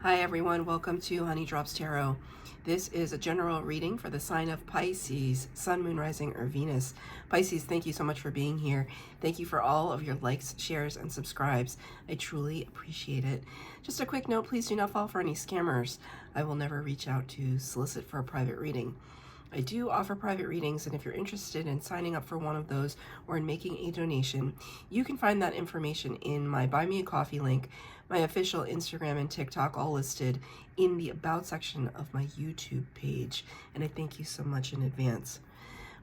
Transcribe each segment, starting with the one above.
Hi everyone, welcome to Honey Drops Tarot. This is a general reading for the sign of Pisces, Sun, Moon, Rising, or Venus. Pisces, thank you so much for being here. Thank you for all of your likes, shares, and subscribes. I truly appreciate it. Just a quick note, please do not fall for any scammers. I will never reach out to solicit for a private reading. I do offer private readings, and if you're interested in signing up for one of those or in making a donation, you can find that information in my Buy Me a Coffee link, my official Instagram and TikTok, all listed in the About section of my YouTube page, and I thank you so much in advance.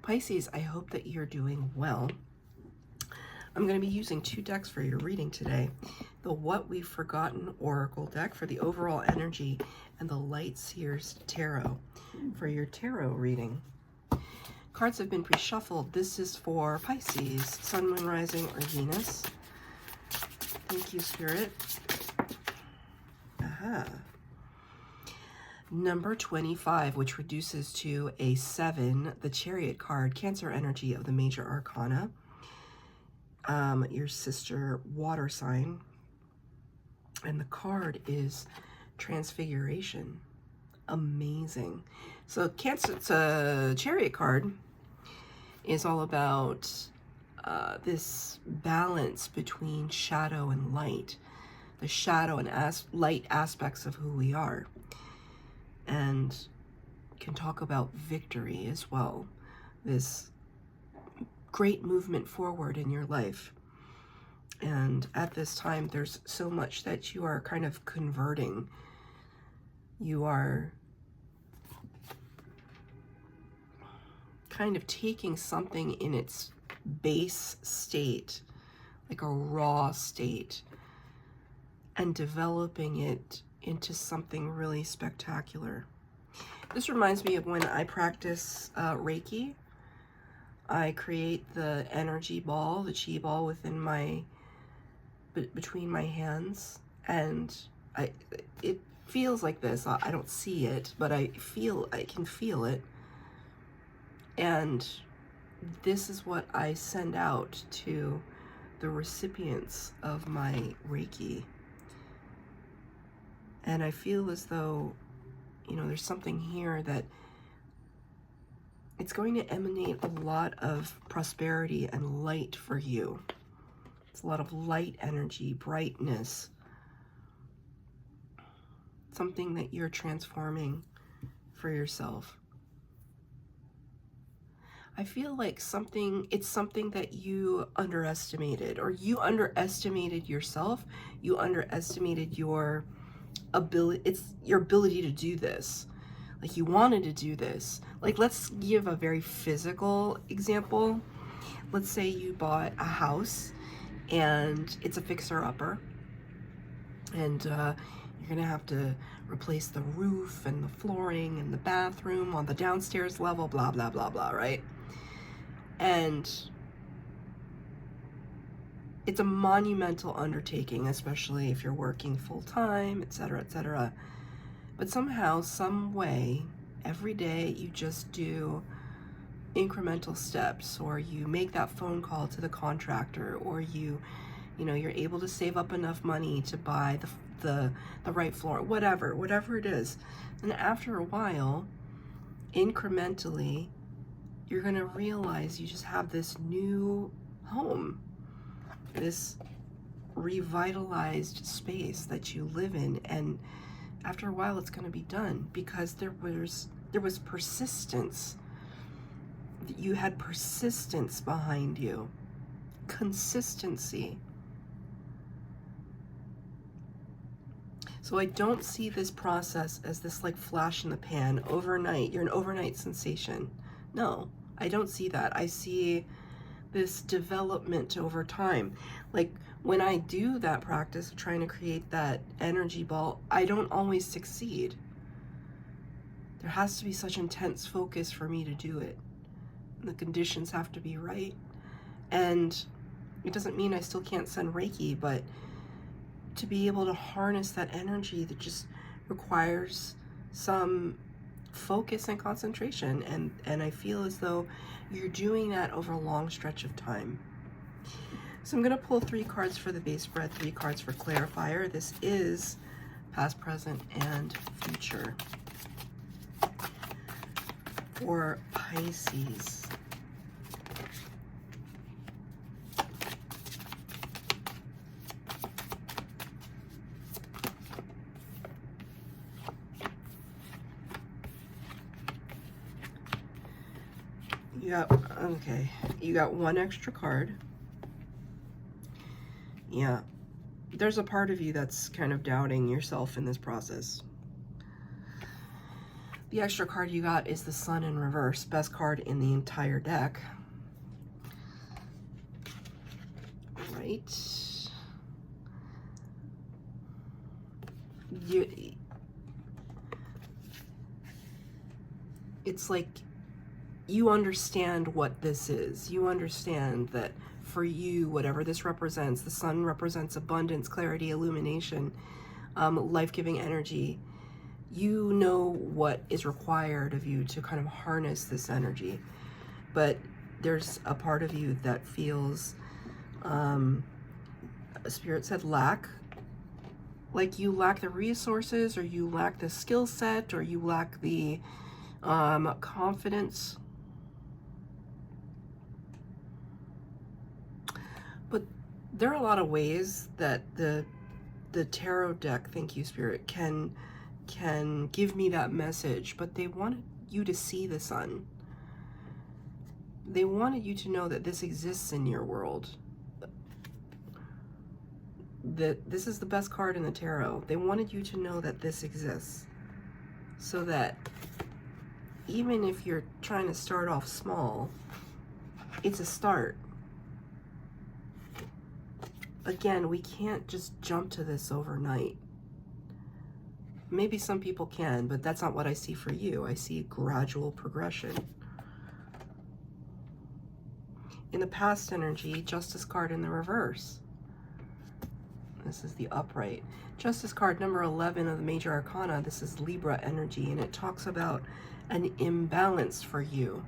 Pisces, I hope that you're doing well. I'm going to be using two decks for your reading today. The What We've Forgotten Oracle deck for the overall energy, and the Light Seers Tarot for your tarot reading. Cards have been pre-shuffled. This is for Pisces, Sun, Moon, Rising, or Venus. Thank you, Spirit. Aha. Number 25, which reduces to a 7, the Chariot card, Cancer energy of the major arcana. Your sister water sign. And the card is Transfiguration. Amazing. So Cancer, it's a Chariot card, is all about this balance between shadow and light, the shadow and light aspects of who we are, and can talk about victory as well, this great movement forward in your life. And at this time, there's so much that you are kind of converting. You are kind of taking something in its base state, like a raw state, and developing it into something really spectacular. This reminds me of when I practice Reiki. I create the energy ball, the chi ball within my, between my hands, and it feels like this. I don't see it, but I can feel it. And this is what I send out to the recipients of my Reiki. And I feel as though, you know, there's something here that it's going to emanate a lot of prosperity and light for you. It's a lot of light energy, brightness, something that you're transforming for yourself. I feel like it's something that you underestimated, or you underestimated yourself. You underestimated your ability. It's your ability to do this. Like, you wanted to do this. Like, let's give a very physical example. Let's say you bought a house and it's a fixer-upper, and you're gonna have to replace the roof and the flooring and the bathroom on the downstairs level, blah, blah, blah, blah, right? And it's a monumental undertaking, especially if you're working full-time, etc., etc. But somehow, some way, every day you just do incremental steps, or you make that phone call to the contractor, or you know, you're able to save up enough money to buy the right floor, whatever it is. And after a while, incrementally, you're gonna realize you just have this new home, this revitalized space that you live in, and after a while it's gonna be done, because there was persistence. You had persistence behind you, consistency. So I don't see this process as this like flash in the pan, overnight, you're an overnight sensation. No, I don't see that. I see this development over time. Like, when I do that practice of trying to create that energy ball, I don't always succeed. There has to be such intense focus for me to do it. The conditions have to be right. And it doesn't mean I still can't send Reiki, but to be able to harness that energy, that just requires some focus and concentration, and I feel as though you're doing that over a long stretch of time. So I'm going to pull 3 cards for the base spread, 3 cards for clarifier. This is past, present, and future for Pisces. You got one extra card. Yeah, there's a part of you that's kind of doubting yourself in this process. The extra card you got is the Sun in reverse, best card in the entire deck. Right. It's like you understand what this is. You understand that for you, whatever this represents, the sun represents abundance, clarity, illumination, life-giving energy. You know what is required of you to kind of harness this energy. But there's a part of you that feels, Spirit said lack. Like you lack the resources, or you lack the skill set, or you lack the confidence. But there are a lot of ways that the tarot deck, thank you Spirit, can give me that message, but they wanted you to see the sun. They wanted you to know that this exists in your world. That this is the best card in the tarot. They wanted you to know that this exists, so that even if you're trying to start off small, it's a start. Again, we can't just jump to this overnight. Maybe some people can, but that's not what I see for you. I see gradual progression. In the past energy, Justice card in the reverse. This is the upright. Justice card number 11 of the Major Arcana. This is Libra energy, and it talks about an imbalance for you.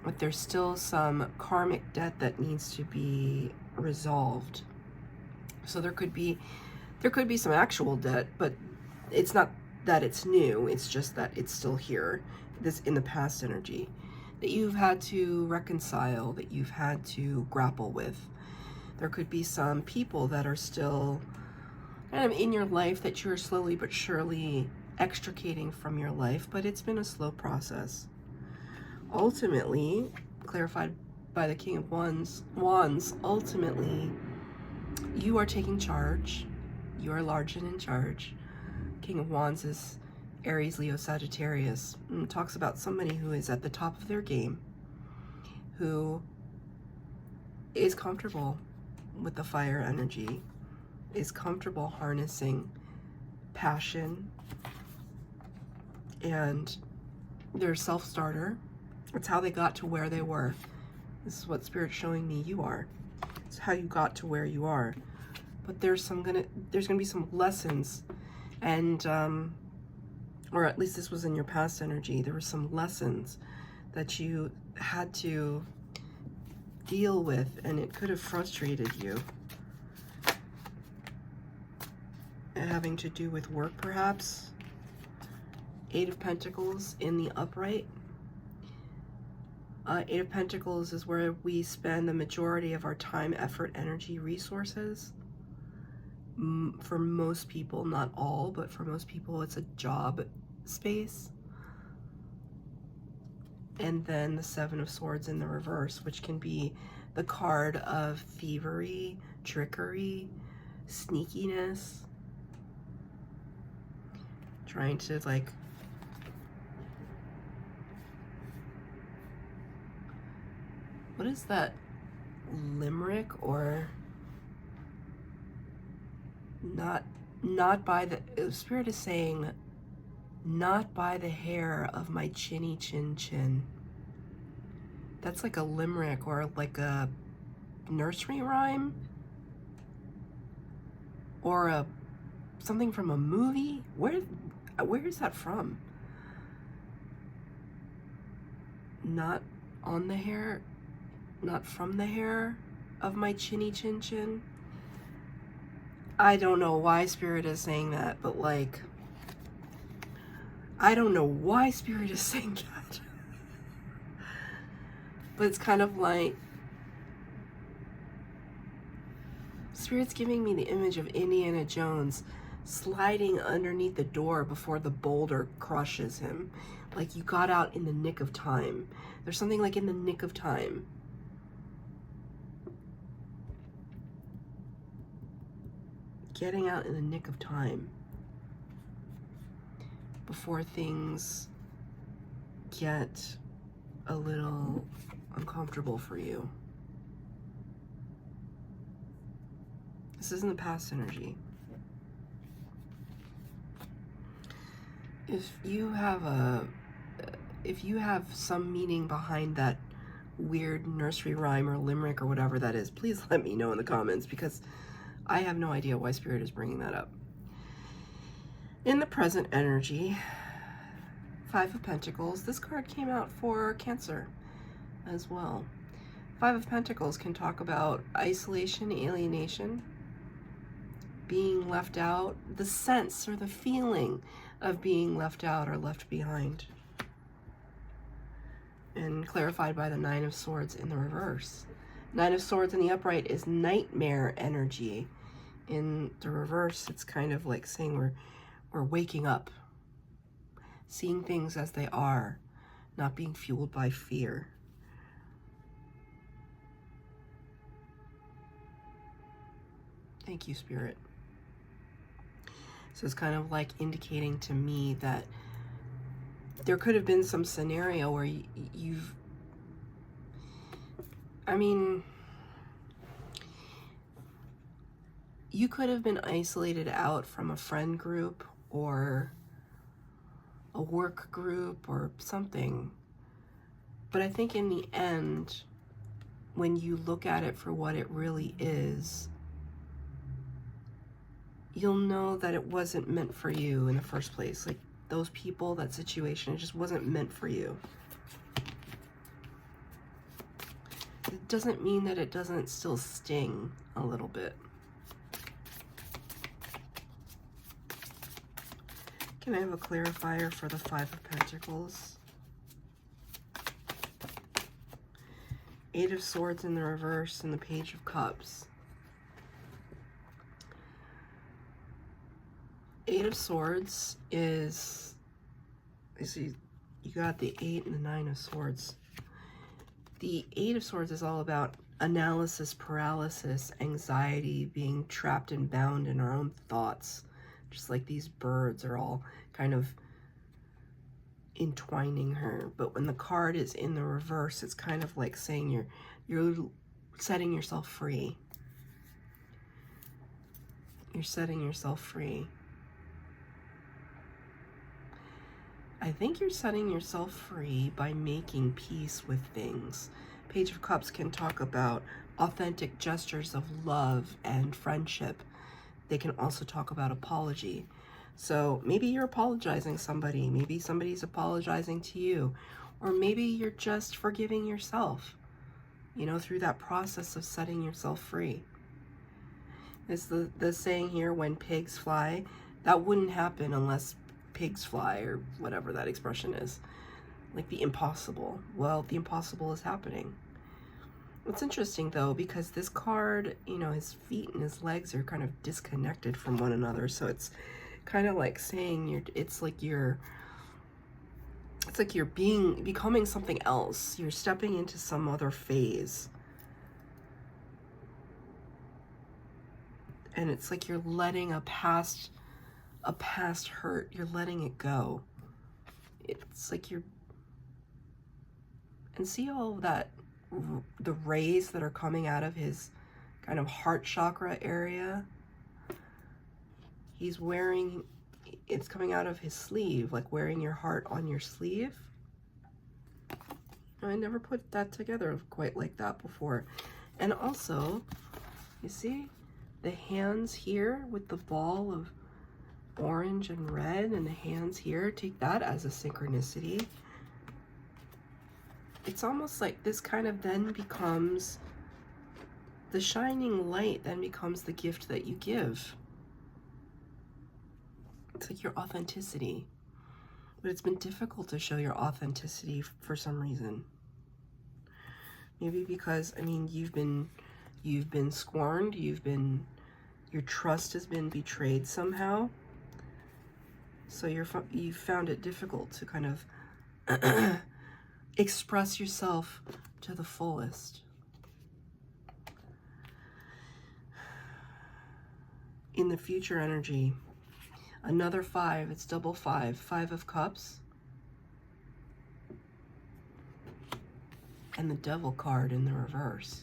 But there's still some karmic debt that needs to be resolved. So there could be some actual debt, but it's not that it's new, it's just that it's still here. This in the past energy that you've had to reconcile, that you've had to grapple with. There could be some people that are still kind of in your life that you're slowly but surely extricating from your life, but it's been a slow process. Ultimately, clarified by the King of Wands, ultimately, you are taking charge. You are large and in charge. King of Wands is Aries, Leo, Sagittarius. And talks about somebody who is at the top of their game, who is comfortable with the fire energy, is comfortable harnessing passion, and they're self-starter. It's how they got to where they were. This is what Spirit's showing me you are. It's how you got to where you are. But there's gonna be some lessons, and or at least this was in your past energy. There were some lessons that you had to deal with, and it could have frustrated you. Having to do with work, perhaps. Eight of Pentacles in the upright. Eight of Pentacles is where we spend the majority of our time, effort, energy, resources. For most people, not all, but for most people, it's a job space. And then the Seven of Swords in the reverse, which can be the card of thievery, trickery, sneakiness. Trying to like what is that? Limerick, or not by the Spirit is saying not by the hair of my chinny chin chin. That's like a limerick or like a nursery rhyme or a something from a movie. Where is that from? Not on the hair, not from the hair of my chinny chin chin. I don't know why Spirit is saying that, but like, I don't know why Spirit is saying that. But it's kind of like, Spirit's giving me the image of Indiana Jones sliding underneath the door before the boulder crushes him. Like, you got out in the nick of time. There's something like in the nick of time. Getting out in the nick of time before things get a little uncomfortable for you. This isn't the past energy. If you have some meaning behind that weird nursery rhyme or limerick or whatever that is, please let me know in the comments, because I have no idea why Spirit is bringing that up. In the present energy, Five of Pentacles, this card came out for Cancer as well. Five of Pentacles can talk about isolation, alienation, being left out, the sense or the feeling of being left out or left behind. And clarified by the Nine of Swords in the reverse. Nine of Swords in the upright is nightmare energy. In the reverse, it's kind of like saying we're waking up, seeing things as they are, not being fueled by fear. Thank you, Spirit. So it's kind of like indicating to me that there could have been some scenario where you could have been isolated out from a friend group or a work group or something. But I think in the end, when you look at it for what it really is, you'll know that it wasn't meant for you in the first place. Like, those people, that situation, it just wasn't meant for you. It doesn't mean that it doesn't still sting a little bit. Can I have a clarifier for the Five of Pentacles? Eight of Swords in the reverse and the Page of Cups. Eight of Swords is you got the Eight and the Nine of Swords. The Eight of Swords is all about analysis paralysis, anxiety, being trapped and bound in our own thoughts. Just like these birds are all kind of entwining her. But when the card is in the reverse, it's kind of like saying you're setting yourself free. You're setting yourself free. I think you're setting yourself free by making peace with things. Page of Cups can talk about authentic gestures of love and friendship. They can also talk about apology. So maybe you're apologizing to somebody. Maybe somebody's apologizing to you. Or maybe you're just forgiving yourself, you know, through that process of setting yourself free. It's the saying here, when pigs fly, that wouldn't happen unless pigs fly, or whatever that expression is. Like the impossible. Well, the impossible is happening. It's interesting though, because this card, you know, his feet and his legs are kind of disconnected from one another. So it's kind of like saying it's like you're becoming something else. You're stepping into some other phase. And it's like you're letting a past hurt, you're letting it go. It's like and see all of that, the rays that are coming out of his kind of heart chakra area. He's wearing, it's coming out of his sleeve, like wearing your heart on your sleeve. I never put that together quite like that before. And also, you see the hands here with the ball of orange and red, and the hands here, take that as a synchronicity. It's almost like this kind of then becomes the shining light, then becomes the gift that you give. It's like your authenticity. But it's been difficult to show your authenticity for some reason. Maybe because, I mean, you've been scorned, your trust has been betrayed somehow. So you found it difficult to kind of express yourself to the fullest. In the future energy, another 5, it's double 5, 5 of Cups. And the Devil card in the reverse.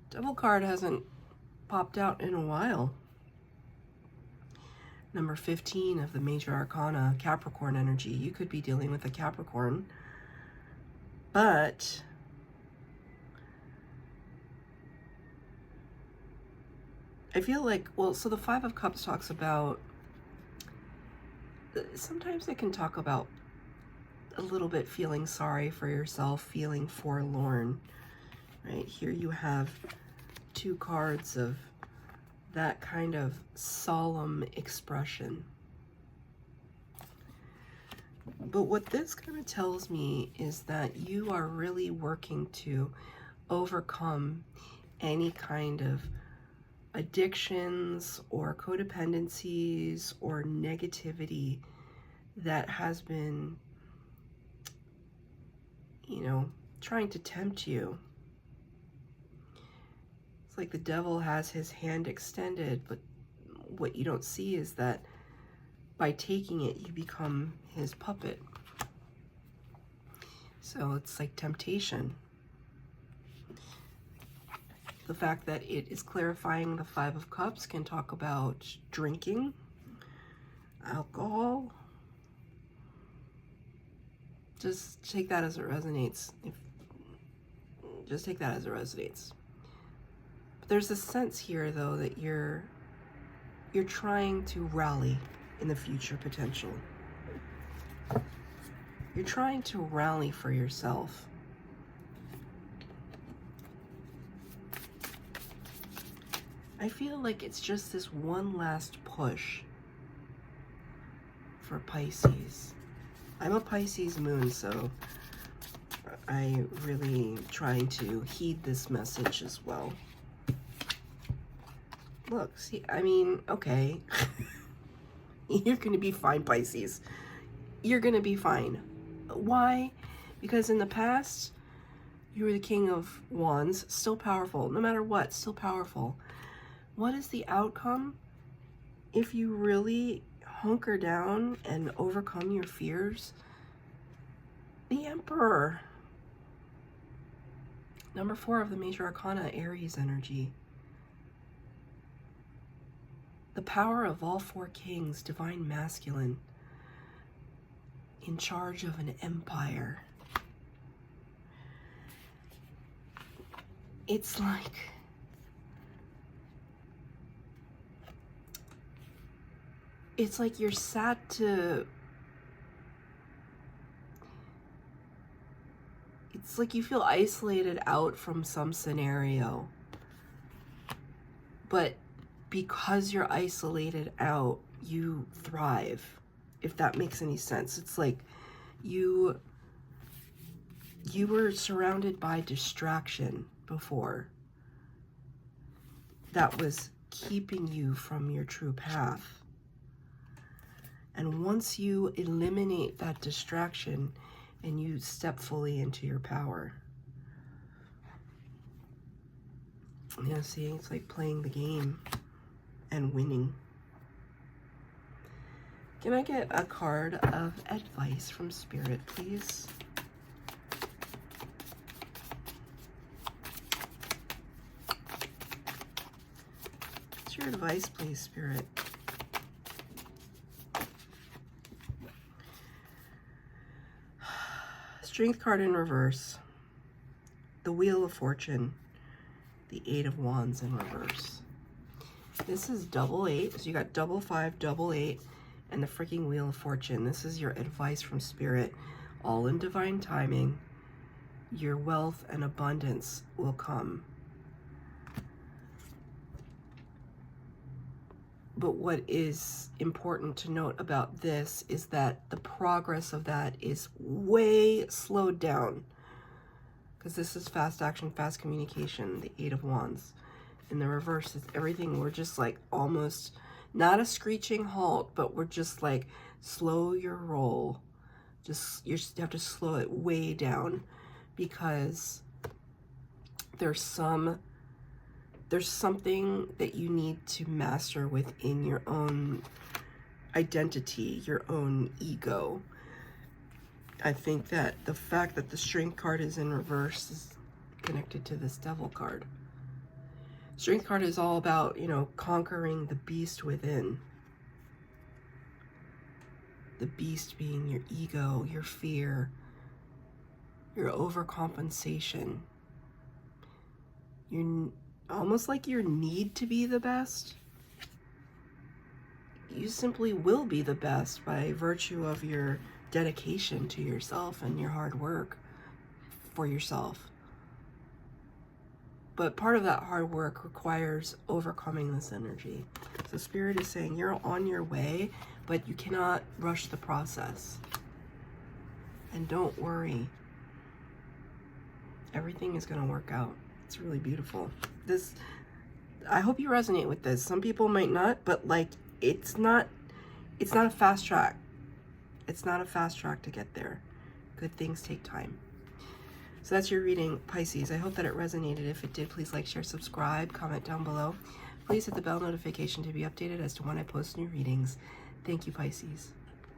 Devil card hasn't popped out in a while. Number 15 of the Major Arcana, Capricorn energy. You could be dealing with a Capricorn, but I feel like, well, so the 5 of Cups talks about, sometimes it can talk about a little bit feeling sorry for yourself, feeling forlorn, right? Here you have 2 cards of that kind of solemn expression. But what this kind of tells me is that you are really working to overcome any kind of addictions or codependencies or negativity that has been, you know, trying to tempt you. It's like the devil has his hand extended, but what you don't see is that by taking it, you become his puppet. So it's like temptation. The fact that it is clarifying the 5 of Cups can talk about drinking, alcohol. Just take that as it resonates. Just take that as it resonates. But there's a sense here, though, that you're trying to rally in the future potential. You're trying to rally for yourself. I feel like it's just this one last push for Pisces. I'm a Pisces moon, so I really trying to heed this message as well. Look, see, I mean, okay. You're going to be fine, Pisces. You're going to be fine. Why? Because in the past, you were the King of Wands, still powerful. No matter what, still powerful. What is the outcome? If you really hunker down and overcome your fears, the Emperor. Number 4 of the Major Arcana, Aries energy. The power of all 4 kings, divine masculine, in charge of an empire. It's like you're sad to, it's like you feel isolated out from some scenario, but because you're isolated out, you thrive, if that makes any sense. It's like you were surrounded by distraction before that was keeping you from your true path. And once you eliminate that distraction and you step fully into your power, you know, see, it's like playing the game and winning. Can I get a card of advice from Spirit, please? What's your advice, please, Spirit? Strength card in reverse. The Wheel of Fortune. The 8 of Wands in reverse. This is double 8. So you got double 5, double 8, and the freaking Wheel of Fortune. This is your advice from Spirit. All in divine timing. Your wealth and abundance will come. But what is important to note about this is that the progress of that is way slowed down, because this is fast action, fast communication, the Eight of Wands. In the reverse is everything, we're just like almost not a screeching halt, but we're just like, slow your roll. You have to slow it way down, because there's something that you need to master within your own identity, your own ego. I think that the fact that the Strength card is in reverse is connected to this Devil card. Strength card is all about, you know, conquering the beast within. The beast being your ego, your fear, your overcompensation. You're almost like your need to be the best. You simply will be the best by virtue of your dedication to yourself and your hard work for yourself. But part of that hard work requires overcoming this energy. So Spirit is saying you're on your way, but you cannot rush the process. And don't worry. Everything is going to work out. It's really beautiful. I hope you resonate with this. Some people might not, but like it's not a fast track. It's not a fast track to get there. Good things take time. So that's your reading, Pisces. I hope that it resonated. If it did, please like, share, subscribe, comment down below. Please hit the bell notification to be updated as to when I post new readings. Thank you, Pisces.